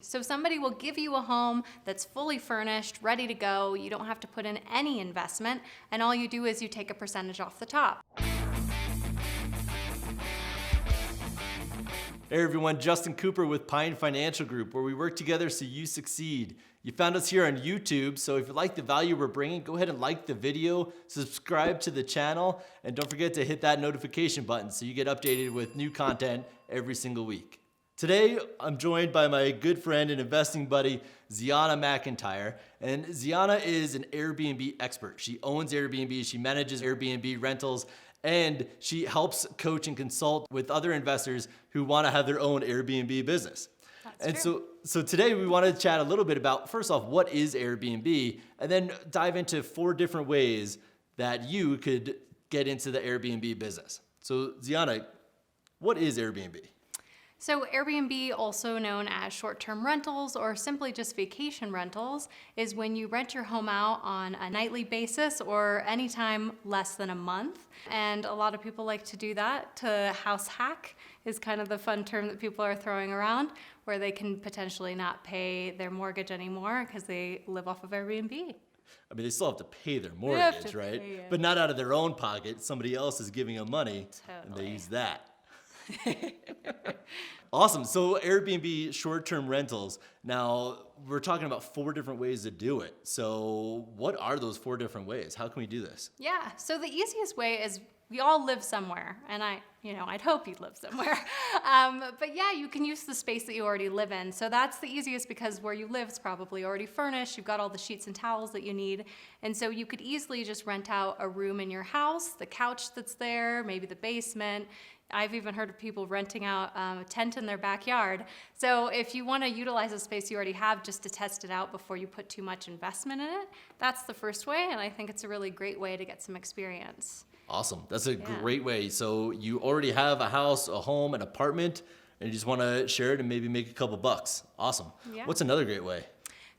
So somebody will give you a home that's fully furnished, ready to go. You don't have to put in any investment, and all you do is you take a percentage off the top. Hey everyone, Justin Cooper with Pine Financial Group, where we work together so you succeed. You found us here on YouTube, so if you like the value we're bringing, go ahead and like the video, subscribe to the channel, and don't forget to hit that notification button so you get updated with new content every single week. Today, I'm joined by my good friend and investing buddy, Zeona McIntyre. And Zeona is an Airbnb expert. She owns Airbnb, she manages Airbnb rentals, and she helps coach and consult with other investors who want to have their own Airbnb business. That's true. So today we want to chat a little bit about, first off, what is Airbnb, and then dive into 4 different ways that you could get into the Airbnb business. So Zeona, what is Airbnb? So Airbnb, also known as short-term rentals or simply just vacation rentals, is when you rent your home out on a nightly basis or anytime less than a month. And a lot of people like to do that. To house hack is kind of the fun term that people are throwing around, where they can potentially not pay their mortgage anymore because they live off of Airbnb. I mean, they still have to pay their mortgage, right? But not out of their own pocket. Somebody else is giving them money, and they use that. Awesome. So Airbnb short-term rentals. Now we're talking about 4 different ways to do it. So what are those 4 different ways? How can we do this? Yeah. So the easiest way is we all live somewhere, and I'd hope you live somewhere. But yeah, you can use the space that you already live in. So that's the easiest because where you live is probably already furnished. You've got all the sheets and towels that you need. And so you could easily just rent out a room in your house, the couch that's there, maybe the basement. I've even heard of people renting out a tent in their backyard. So if you want to utilize a space you already have just to test it out before you put too much investment in it, that's the first way, and I think it's a really great way to get some experience. Awesome. That's a great way. So you already have a house, a home, an apartment, and you just want to share it and maybe make a couple bucks. Awesome. Yeah. What's another great way?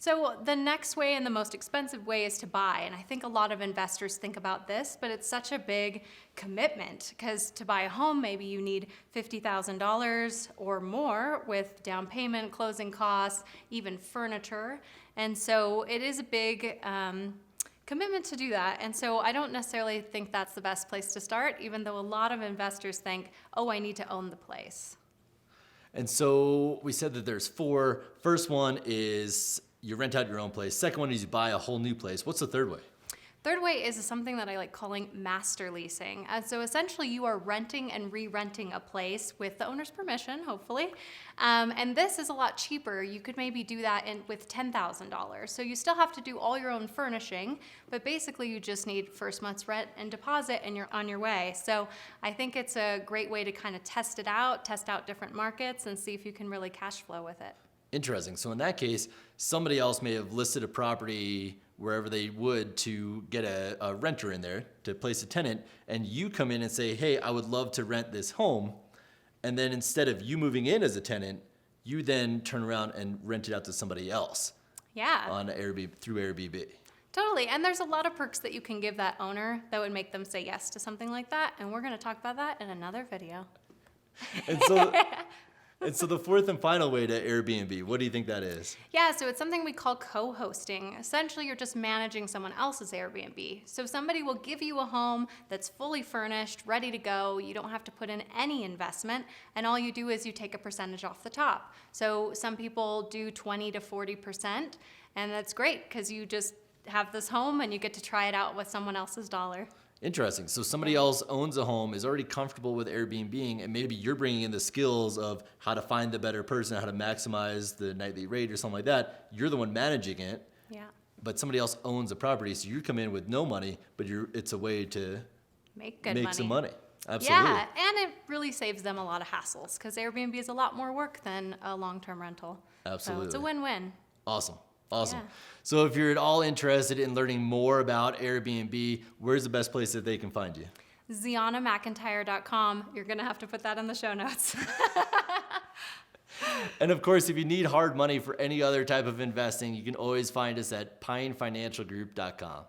So the next way and the most expensive way is to buy. And I think a lot of investors think about this, but it's such a big commitment because to buy a home, maybe you need $50,000 or more with down payment, closing costs, even furniture. And so it is a big commitment to do that. And so I don't necessarily think that's the best place to start, even though a lot of investors think, oh, I need to own the place. And so we said that there's 4. First one is you rent out your own place. Second one is you buy a whole new place. What's the third way? Third way is something that I like calling master leasing. So essentially you are renting and re-renting a place with the owner's permission, hopefully. And this is a lot cheaper. You could maybe do that with $10,000. So you still have to do all your own furnishing, but basically you just need first month's rent and deposit and you're on your way. So I think it's a great way to kind of test out different markets and see if you can really cash flow with it. Interesting. So in that case, somebody else may have listed a property wherever they would to get a renter in there to place a tenant, and you come in and say, hey, I would love to rent this home. And then instead of you moving in as a tenant, you then turn around and rent it out to somebody else. Yeah. On Airbnb, through Airbnb. Totally. And there's a lot of perks that you can give that owner that would make them say yes to something like that. And we're going to talk about that in another video. And so the 4th and final way to Airbnb, what do you think that is? Yeah, so it's something we call co-hosting. Essentially, you're just managing someone else's Airbnb. So somebody will give you a home that's fully furnished, ready to go. You don't have to put in any investment, and all you do is you take a percentage off the top. So some people do 20 to 40%, and that's great because you just have this home and you get to try it out with someone else's dollar. Interesting. So somebody else owns a home, is already comfortable with Airbnb, and maybe you're bringing in the skills of how to find the better person, how to maximize the nightly rate or something like that. You're the one managing it. Yeah. But somebody else owns the property, so you come in with no money, but it's a way to make some money. Absolutely. Yeah, and it really saves them a lot of hassles because Airbnb is a lot more work than a long-term rental. Absolutely. So it's a win-win. Awesome. Awesome. Yeah. So if you're at all interested in learning more about Airbnb, where's the best place that they can find you? ZeonaMcIntyre.com. You're going to have to put that in the show notes. And of course, if you need hard money for any other type of investing, you can always find us at pinefinancialgroup.com.